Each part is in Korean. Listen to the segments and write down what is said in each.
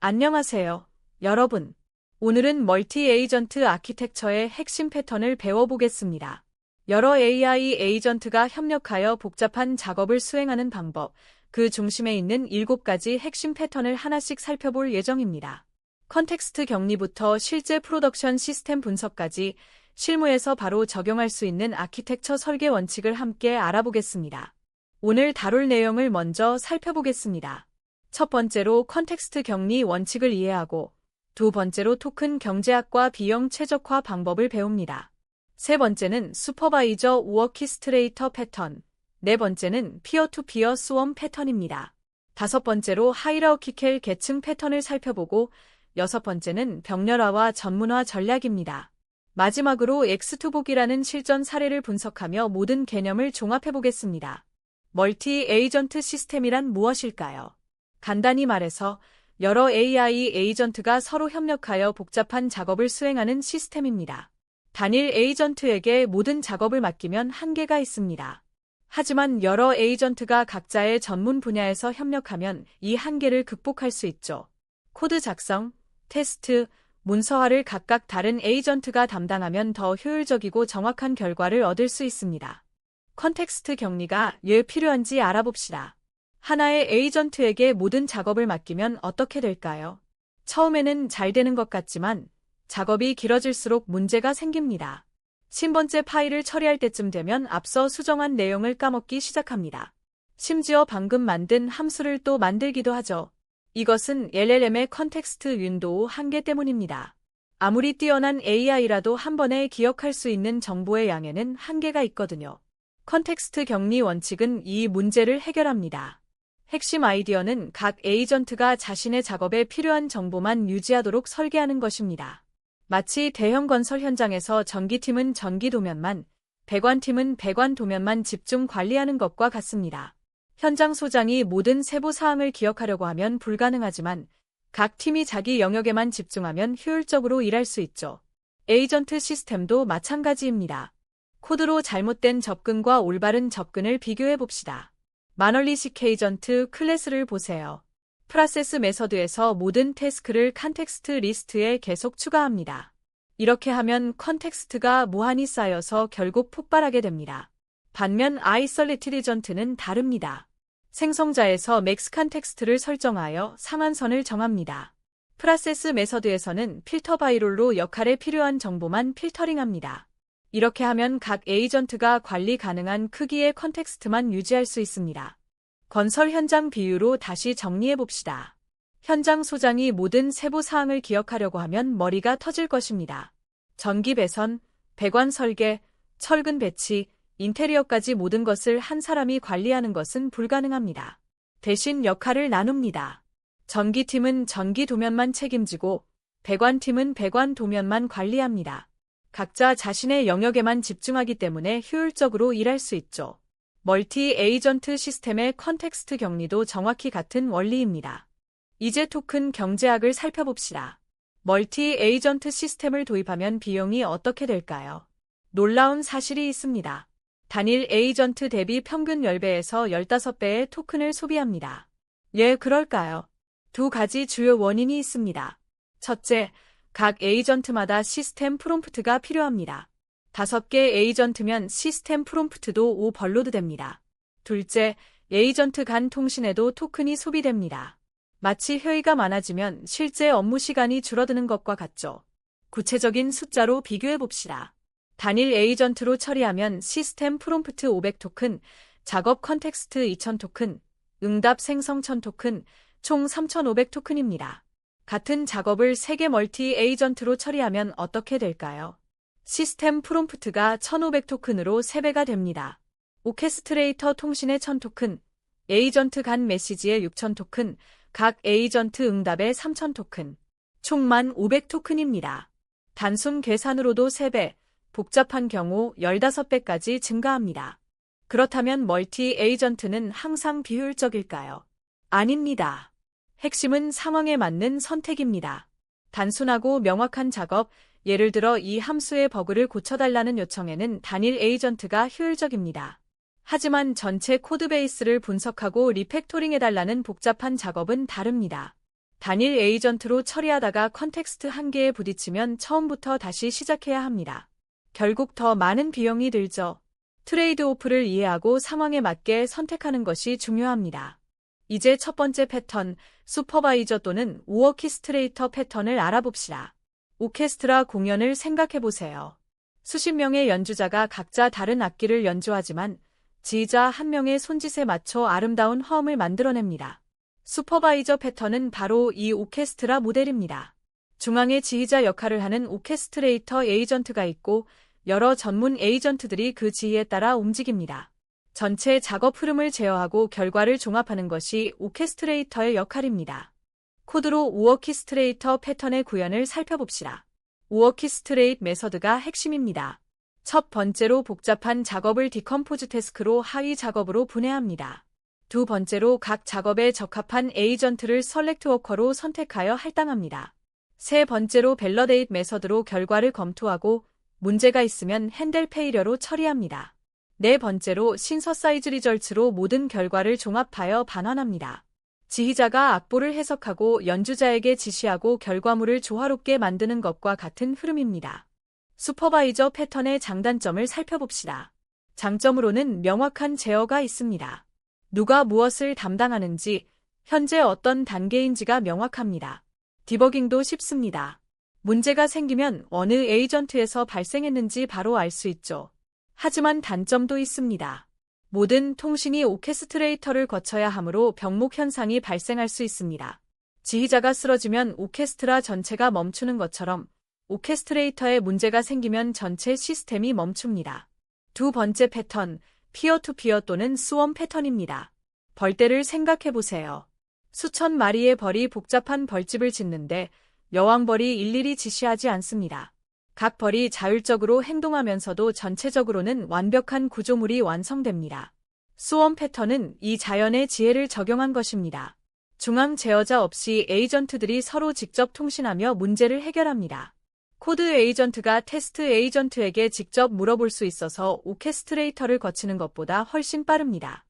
안녕하세요, 여러분. 오늘은 멀티 에이전트 아키텍처의 핵심 패턴을 배워보겠습니다. 여러 AI 에이전트가 협력하여 복잡한 작업을 수행하는 방법, 그 중심에 있는 7가지 핵심 패턴을 하나씩 살펴볼 예정입니다. 컨텍스트 격리부터 실제 프로덕션 시스템 분석까지 실무에서 바로 적용할 수 있는 아키텍처 설계 원칙을 함께 알아보겠습니다. 오늘 다룰 내용을 먼저 살펴보겠습니다. 첫 번째로 컨텍스트 격리 원칙을 이해하고, 두 번째로 토큰 경제학과 비용 최적화 방법을 배웁니다. 세 번째는 슈퍼바이저 오어키스트레이터 패턴, 네 번째는 피어-투-피어 스웜 패턴입니다. 다섯 번째로 하이라키켈 계층 패턴을 살펴보고, 여섯 번째는 병렬화와 전문화 전략입니다. 마지막으로 엑스투복이라는 실전 사례를 분석하며 모든 개념을 종합해보겠습니다. 멀티 에이전트 시스템이란 무엇일까요? 간단히 말해서 여러 AI 에이전트가 서로 협력하여 복잡한 작업을 수행하는 시스템입니다. 단일 에이전트에게 모든 작업을 맡기면 한계가 있습니다. 하지만 여러 에이전트가 각자의 전문 분야에서 협력하면 이 한계를 극복할 수 있죠. 코드 작성, 테스트, 문서화를 각각 다른 에이전트가 담당하면 더 효율적이고 정확한 결과를 얻을 수 있습니다. 컨텍스트 격리가 왜 필요한지 알아봅시다. 하나의 에이전트에게 모든 작업을 맡기면 어떻게 될까요? 처음에는 잘 되는 것 같지만 작업이 길어질수록 문제가 생깁니다. 10번째 파일을 처리할 때쯤 되면 앞서 수정한 내용을 까먹기 시작합니다. 심지어 방금 만든 함수를 또 만들기도 하죠. 이것은 LLM의 컨텍스트 윈도우 한계 때문입니다. 아무리 뛰어난 AI라도 한 번에 기억할 수 있는 정보의 양에는 한계가 있거든요. 컨텍스트 격리 원칙은 이 문제를 해결합니다. 핵심 아이디어는 각 에이전트가 자신의 작업에 필요한 정보만 유지하도록 설계하는 것입니다. 마치 대형 건설 현장에서 전기팀은 전기 도면만, 배관팀은 배관 도면만 집중 관리하는 것과 같습니다. 현장 소장이 모든 세부 사항을 기억하려고 하면 불가능하지만 각 팀이 자기 영역에만 집중하면 효율적으로 일할 수 있죠. 에이전트 시스템도 마찬가지입니다. 코드로 잘못된 접근과 올바른 접근을 비교해 봅시다. 마널리식 에이전트 클래스를 보세요. 프로세스 메서드에서 모든 태스크를 컨텍스트 리스트에 계속 추가합니다. 이렇게 하면 컨텍스트가 무한히 쌓여서 결국 폭발하게 됩니다. 반면 아이솔레이티드 에이전트는 다릅니다. 생성자에서 맥스 컨텍스트를 설정하여 상한선을 정합니다. 프로세스 메서드에서는 필터 바이롤로 역할에 필요한 정보만 필터링합니다. 이렇게 하면 각 에이전트가 관리 가능한 크기의 컨텍스트만 유지할 수 있습니다. 건설 현장 비유로 다시 정리해 봅시다. 현장 소장이 모든 세부 사항을 기억하려고 하면 머리가 터질 것입니다. 전기 배선, 배관 설계, 철근 배치, 인테리어까지 모든 것을 한 사람이 관리하는 것은 불가능합니다. 대신 역할을 나눕니다. 전기팀은 전기 도면만 책임지고 배관팀은 배관 도면만 관리합니다. 각자 자신의 영역에만 집중하기 때문에 효율적으로 일할 수 있죠. 멀티 에이전트 시스템의 컨텍스트 격리도 정확히 같은 원리입니다. 이제 토큰 경제학을 살펴봅시다. 멀티 에이전트 시스템을 도입하면 비용이 어떻게 될까요? 놀라운 사실이 있습니다. 단일 에이전트 대비 평균 10배에서 15배의 토큰을 소비합니다. 왜 그럴까요? 두 가지 주요 원인이 있습니다. 첫째, 각 에이전트마다 시스템 프롬프트가 필요합니다. 5개 에이전트면 시스템 프롬프트도 오버로드 됩니다. 둘째, 에이전트 간 통신에도 토큰이 소비됩니다. 마치 회의가 많아지면 실제 업무 시간이 줄어드는 것과 같죠. 구체적인 숫자로 비교해 봅시다. 단일 에이전트로 처리하면 시스템 프롬프트 500토큰, 작업 컨텍스트 2000토큰, 응답 생성 1000토큰, 총 3500토큰입니다. 같은 작업을 3개 멀티 에이전트로 처리하면 어떻게 될까요? 시스템 프롬프트가 1500토큰으로 3배가 됩니다. 오케스트레이터 통신의 1000토큰, 에이전트 간 메시지의 6000토큰, 각 에이전트 응답의 3000토큰, 총 1500토큰입니다. 단순 계산으로도 3배, 복잡한 경우 15배까지 증가합니다. 그렇다면 멀티 에이전트는 항상 비효율적일까요? 아닙니다. 핵심은 상황에 맞는 선택입니다. 단순하고 명확한 작업, 예를 들어 이 함수의 버그를 고쳐달라는 요청에는 단일 에이전트가 효율적입니다. 하지만 전체 코드베이스를 분석하고 리팩토링해달라는 복잡한 작업은 다릅니다. 단일 에이전트로 처리하다가 컨텍스트 한계에 부딪히면 처음부터 다시 시작해야 합니다. 결국 더 많은 비용이 들죠. 트레이드오프를 이해하고 상황에 맞게 선택하는 것이 중요합니다. 이제 첫 번째 패턴, 슈퍼바이저 또는 오어키스트레이터 패턴을 알아봅시다. 오케스트라 공연을 생각해보세요. 수십 명의 연주자가 각자 다른 악기를 연주하지만 지휘자 한 명의 손짓에 맞춰 아름다운 화음을 만들어냅니다. 슈퍼바이저 패턴은 바로 이 오케스트라 모델입니다. 중앙의 지휘자 역할을 하는 오케스트레이터 에이전트가 있고 여러 전문 에이전트들이 그 지휘에 따라 움직입니다. 전체 작업 흐름을 제어하고 결과를 종합하는 것이 오케스트레이터의 역할입니다. 코드로 오어키스트레이터 패턴의 구현을 살펴봅시다. 오어키스트레이트 메서드가 핵심입니다. 첫 번째로 복잡한 작업을 디컴포즈 태스크로 하위 작업으로 분해합니다. 두 번째로 각 작업에 적합한 에이전트를 셀렉트 워커로 선택하여 할당합니다. 세 번째로 밸러데이트 메서드로 결과를 검토하고 문제가 있으면 핸들 페이려로 처리합니다. 네 번째로 신서사이즈 리절츠로 모든 결과를 종합하여 반환합니다. 지휘자가 악보를 해석하고 연주자에게 지시하고 결과물을 조화롭게 만드는 것과 같은 흐름입니다. 슈퍼바이저 패턴의 장단점을 살펴봅시다. 장점으로는 명확한 제어가 있습니다. 누가 무엇을 담당하는지, 현재 어떤 단계인지가 명확합니다. 디버깅도 쉽습니다. 문제가 생기면 어느 에이전트에서 발생했는지 바로 알 수 있죠. 하지만 단점도 있습니다. 모든 통신이 오케스트레이터를 거쳐야 하므로 병목 현상이 발생할 수 있습니다. 지휘자가 쓰러지면 오케스트라 전체가 멈추는 것처럼 오케스트레이터에 문제가 생기면 전체 시스템이 멈춥니다. 두 번째 패턴, 피어-투-피어 또는 스웜 패턴입니다. 벌떼를 생각해보세요. 수천 마리의 벌이 복잡한 벌집을 짓는데 여왕벌이 일일이 지시하지 않습니다. 각 벌이 자율적으로 행동하면서도 전체적으로는 완벽한 구조물이 완성됩니다. 스웜 패턴은 이 자연의 지혜를 적용한 것입니다. 중앙 제어자 없이 에이전트들이 서로 직접 통신하며 문제를 해결합니다. 코드 에이전트가 테스트 에이전트에게 직접 물어볼 수 있어서 오케스트레이터를 거치는 것보다 훨씬 빠릅니다.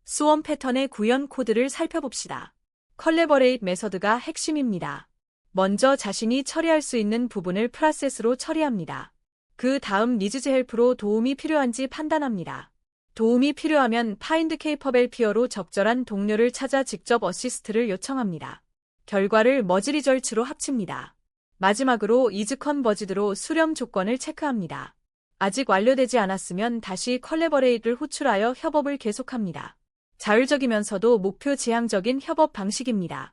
스웜 패턴의 구현 코드를 살펴봅시다. 컬래버레이트 메서드가 핵심입니다. 먼저 자신이 처리할 수 있는 부분을 프로세스로 처리합니다. 그 다음 니즈즈 헬프로 도움이 필요한지 판단합니다. 도움이 필요하면 파인드 케이퍼벨 피어로 적절한 동료를 찾아 직접 어시스트를 요청합니다. 결과를 머지 리절츠로 합칩니다. 마지막으로 이즈 컨버지드로 수렴 조건을 체크합니다. 아직 완료되지 않았으면 다시 컬래버레이트를 호출하여 협업을 계속합니다. 자율적이면서도 목표 지향적인 협업 방식입니다.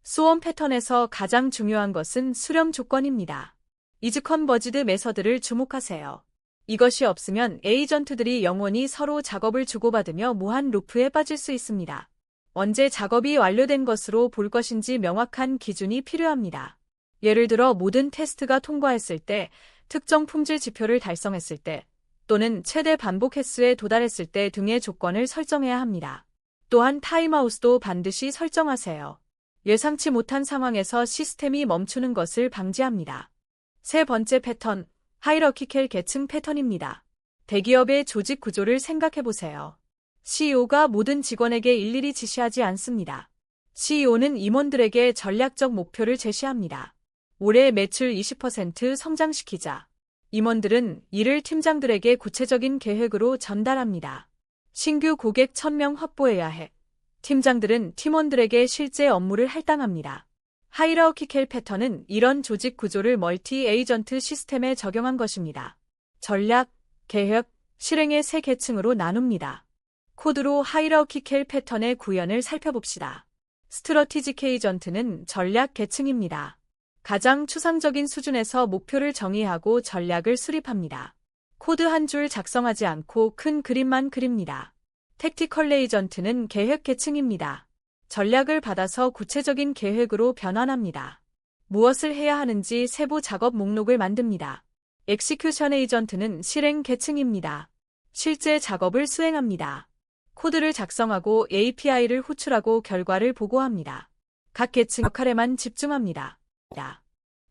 스웜 패턴에서 가장 중요한 것은 수렴 조건입니다. 이즈 컨버지드 메서드를 주목하세요. 이것이 없으면 에이전트들이 영원히 서로 작업을 주고받으며 무한 루프에 빠질 수 있습니다. 언제 작업이 완료된 것으로 볼 것인지 명확한 기준이 필요합니다. 예를 들어 모든 테스트가 통과했을 때, 특정 품질 지표를 달성했을 때, 또는 최대 반복 횟수에 도달했을 때 등의 조건을 설정해야 합니다. 또한 타임아웃도 반드시 설정하세요. 예상치 못한 상황에서 시스템이 멈추는 것을 방지합니다. 세 번째 패턴, 하이러키켈 계층 패턴입니다. 대기업의 조직 구조를 생각해보세요. CEO가 모든 직원에게 일일이 지시하지 않습니다. CEO는 임원들에게 전략적 목표를 제시합니다. 올해 매출 20% 성장시키자. 임원들은 이를 팀장들에게 구체적인 계획으로 전달합니다. 신규 고객 1000명 확보해야 해. 팀장들은 팀원들에게 실제 업무를 할당합니다. 하이라키켈 패턴은 이런 조직 구조를 멀티 에이전트 시스템에 적용한 것입니다. 전략, 계획, 실행의 세 계층으로 나눕니다. 코드로 하이라키켈 패턴의 구현을 살펴봅시다. 스트러티직 에이전트는 전략 계층입니다. 가장 추상적인 수준에서 목표를 정의하고 전략을 수립합니다. 코드 한 줄 작성하지 않고 큰 그림만 그립니다. 택티컬 에이전트는 계획 계층입니다. 전략을 받아서 구체적인 계획으로 변환합니다. 무엇을 해야 하는지 세부 작업 목록을 만듭니다. 엑시큐션 에이전트는 실행 계층입니다. 실제 작업을 수행합니다. 코드를 작성하고 API를 호출하고 결과를 보고합니다. 각 계층 역할에만 집중합니다.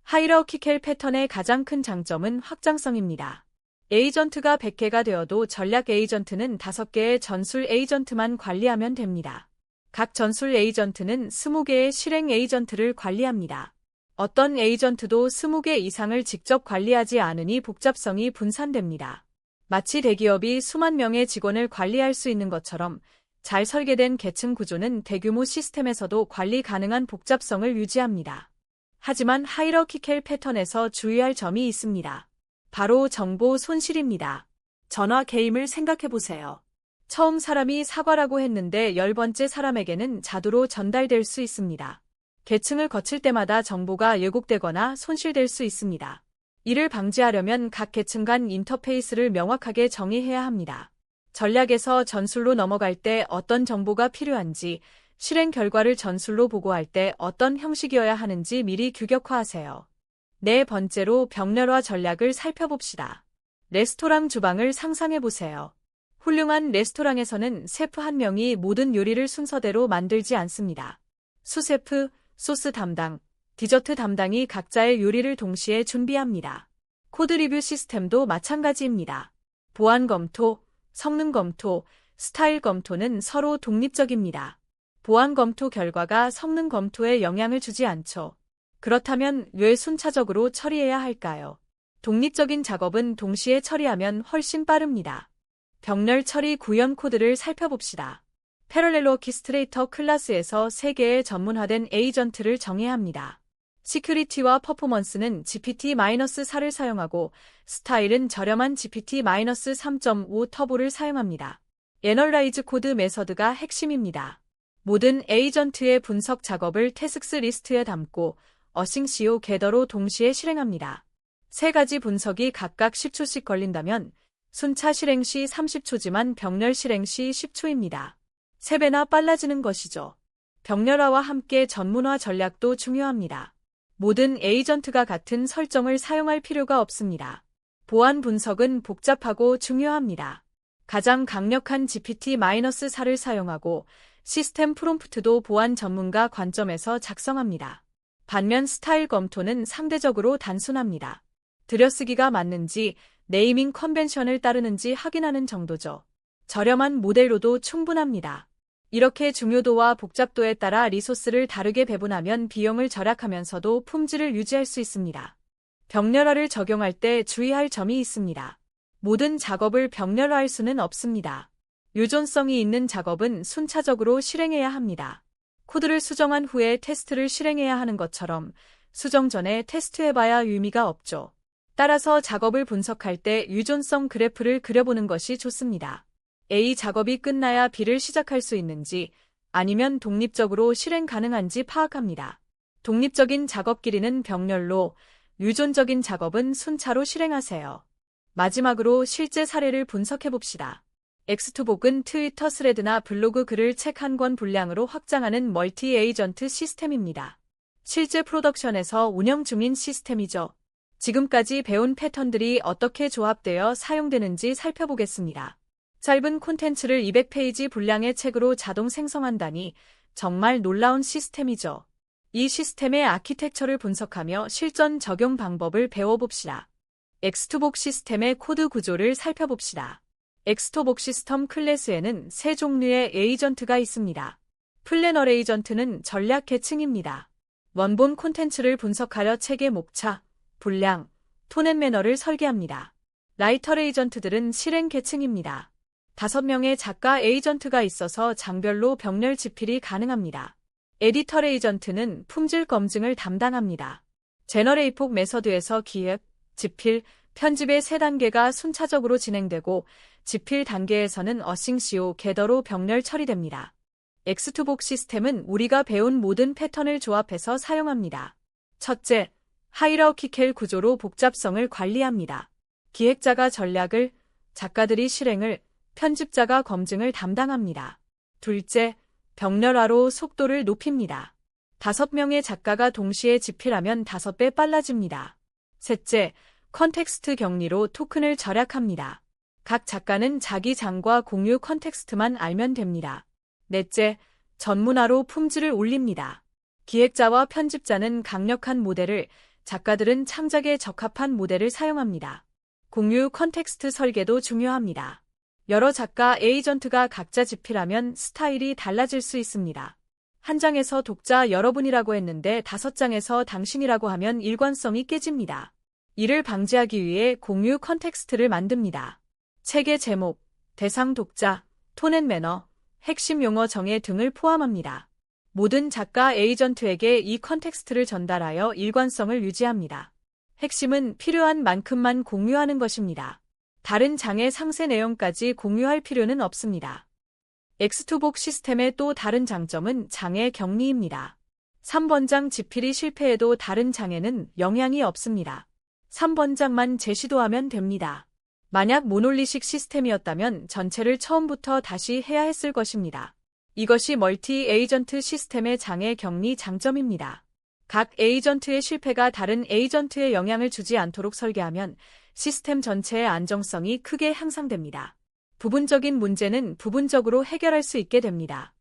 하이러키켈 패턴의 가장 큰 장점은 확장성입니다. 에이전트가 100개가 되어도 전략 에이전트는 5개의 전술 에이전트만 관리하면 됩니다. 각 전술 에이전트는 20개의 실행 에이전트를 관리합니다. 어떤 에이전트도 20개 이상을 직접 관리하지 않으니 복잡성이 분산됩니다. 마치 대기업이 수만 명의 직원을 관리할 수 있는 것처럼 잘 설계된 계층 구조는 대규모 시스템에서도 관리 가능한 복잡성을 유지합니다. 하지만 하이러키컬 패턴에서 주의할 점이 있습니다. 바로 정보 손실입니다. 전화 게임을 생각해보세요. 처음 사람이 사과라고 했는데 10번째 사람에게는 자두로 전달될 수 있습니다. 계층을 거칠 때마다 정보가 왜곡되거나 손실될 수 있습니다. 이를 방지하려면 각 계층 간 인터페이스를 명확하게 정의해야 합니다. 전략에서 전술로 넘어갈 때 어떤 정보가 필요한지, 실행 결과를 전술로 보고할 때 어떤 형식이어야 하는지 미리 규격화하세요. 네 번째로 병렬화 전략을 살펴봅시다. 레스토랑 주방을 상상해보세요. 훌륭한 레스토랑에서는 셰프 한 명이 모든 요리를 순서대로 만들지 않습니다. 수셰프, 소스 담당, 디저트 담당이 각자의 요리를 동시에 준비합니다. 코드 리뷰 시스템도 마찬가지입니다. 보안 검토, 성능 검토, 스타일 검토는 서로 독립적입니다. 보안 검토 결과가 성능 검토에 영향을 주지 않죠. 그렇다면 왜 순차적으로 처리해야 할까요? 독립적인 작업은 동시에 처리하면 훨씬 빠릅니다. 병렬 처리 구현 코드를 살펴봅시다. 패럴렐로 오키스트레이터 클래스에서 3개의 전문화된 에이전트를 정해야 합니다. 시큐리티와 퍼포먼스는 GPT-4를 사용하고 스타일은 저렴한 GPT-3.5 터보를 사용합니다. 애널라이즈 코드 메서드가 핵심입니다. 모든 에이전트의 분석 작업을 태스크 리스트에 담고 어싱-CO 겟더로 동시에 실행합니다. 3가지 분석이 각각 10초씩 걸린다면 순차 실행 시 30초지만 병렬 실행 시 10초입니다. 3배나 빨라지는 것이죠. 병렬화와 함께 전문화 전략도 중요합니다. 모든 에이전트가 같은 설정을 사용할 필요가 없습니다. 보안 분석은 복잡하고 중요합니다. 가장 강력한 GPT-4를 사용하고 시스템 프롬프트도 보안 전문가 관점에서 작성합니다. 반면 스타일 검토는 상대적으로 단순합니다. 들여쓰기가 맞는지, 네이밍 컨벤션을 따르는지 확인하는 정도죠. 저렴한 모델로도 충분합니다. 이렇게 중요도와 복잡도에 따라 리소스를 다르게 배분하면 비용을 절약하면서도 품질을 유지할 수 있습니다. 병렬화를 적용할 때 주의할 점이 있습니다. 모든 작업을 병렬화할 수는 없습니다. 유존성이 있는 작업은 순차적으로 실행해야 합니다. 코드를 수정한 후에 테스트를 실행해야 하는 것처럼 수정 전에 테스트해봐야 의미가 없죠. 따라서 작업을 분석할 때 유존성 그래프를 그려보는 것이 좋습니다. A 작업이 끝나야 B를 시작할 수 있는지 아니면 독립적으로 실행 가능한지 파악합니다. 독립적인 작업 길이는 병렬로, 유존적인 작업은 순차로 실행하세요. 마지막으로 실제 사례를 분석해봅시다. 엑스투복은 트위터 스레드나 블로그 글을 책 한 권 분량으로 확장하는 멀티 에이전트 시스템입니다. 실제 프로덕션에서 운영 중인 시스템이죠. 지금까지 배운 패턴들이 어떻게 조합되어 사용되는지 살펴보겠습니다. 짧은 콘텐츠를 200페이지 분량의 책으로 자동 생성한다니 정말 놀라운 시스템이죠. 이 시스템의 아키텍처를 분석하며 실전 적용 방법을 배워봅시다. 엑스투복 시스템의 코드 구조를 살펴봅시다. 엑스투복 시스템 클래스에는 3종류의 에이전트가 있습니다. 플래너 에이전트는 전략 계층입니다. 원본 콘텐츠를 분석하려 책의 목차, 분량, 톤 앤 매너를 설계합니다. 라이터 에이전트들은 실행 계층입니다. 5명의 작가 에이전트가 있어서 장별로 병렬 집필이 가능합니다. 에디터 에이전트는 품질 검증을 담당합니다. 제너레이폭 메서드에서 기획, 집필, 편집의 3단계가 순차적으로 진행되고 집필 단계에서는 어싱-CO 겟더로 병렬 처리됩니다. 엑스투복 시스템은 우리가 배운 모든 패턴을 조합해서 사용합니다. 첫째, 하이라키컬 구조로 복잡성을 관리합니다. 기획자가 전략을, 작가들이 실행을, 편집자가 검증을 담당합니다. 둘째, 병렬화로 속도를 높입니다. 5명의 작가가 동시에 집필하면 5배 빨라집니다. 셋째, 컨텍스트 격리로 토큰을 절약합니다. 각 작가는 자기 장과 공유 컨텍스트만 알면 됩니다. 넷째, 전문화로 품질을 올립니다. 기획자와 편집자는 강력한 모델을, 작가들은 창작에 적합한 모델을 사용합니다. 공유 컨텍스트 설계도 중요합니다. 여러 작가 에이전트가 각자 집필하면 스타일이 달라질 수 있습니다. 한 장에서 독자 여러분이라고 했는데 5장에서 당신이라고 하면 일관성이 깨집니다. 이를 방지하기 위해 공유 컨텍스트를 만듭니다. 책의 제목, 대상 독자, 톤 앤 매너, 핵심 용어 정의 등을 포함합니다. 모든 작가 에이전트에게 이 컨텍스트를 전달하여 일관성을 유지합니다. 핵심은 필요한 만큼만 공유하는 것입니다. 다른 장의 상세 내용까지 공유할 필요는 없습니다. 엑스투복 시스템의 또 다른 장점은 장의 격리입니다. 3번장 집필이 실패해도 다른 장에는 영향이 없습니다. 3번장만 재시도하면 됩니다. 만약 모놀리식 시스템이었다면 전체를 처음부터 다시 해야 했을 것입니다. 이것이 멀티 에이전트 시스템의 장의 격리 장점입니다. 각 에이전트의 실패가 다른 에이전트에 영향을 주지 않도록 설계하면 시스템 전체의 안정성이 크게 향상됩니다. 부분적인 문제는 부분적으로 해결할 수 있게 됩니다.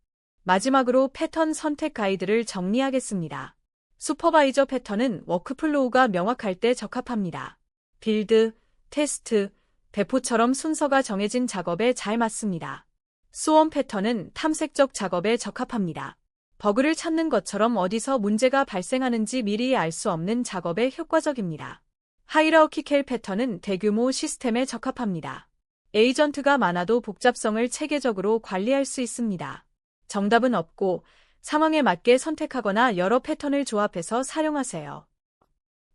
마지막으로 패턴 선택 가이드를 정리하겠습니다. 슈퍼바이저 패턴은 워크플로우가 명확할 때 적합합니다. 빌드, 테스트, 배포처럼 순서가 정해진 작업에 잘 맞습니다. 스웜 패턴은 탐색적 작업에 적합합니다. 버그를 찾는 것처럼 어디서 문제가 발생하는지 미리 알 수 없는 작업에 효과적입니다. 하이라키컬 패턴은 대규모 시스템에 적합합니다. 에이전트가 많아도 복잡성을 체계적으로 관리할 수 있습니다. 정답은 없고 상황에 맞게 선택하거나 여러 패턴을 조합해서 사용하세요.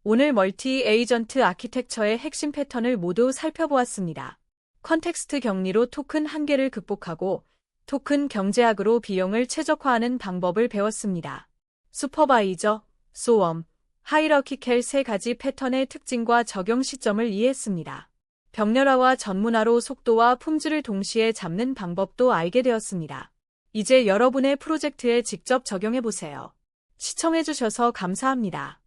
오늘 멀티 에이전트 아키텍처의 핵심 패턴을 모두 살펴보았습니다. 컨텍스트 격리로 토큰 한계를 극복하고 토큰 경제학으로 비용을 최적화하는 방법을 배웠습니다. 슈퍼바이저, 스웜, 하이라키컬 3가지 패턴의 특징과 적용 시점을 이해했습니다. 벽렬화와 전문화로 속도와 품질을 동시에 잡는 방법도 알게 되었습니다. 이제 여러분의 프로젝트에 직접 적용해보세요. 시청해주셔서 감사합니다.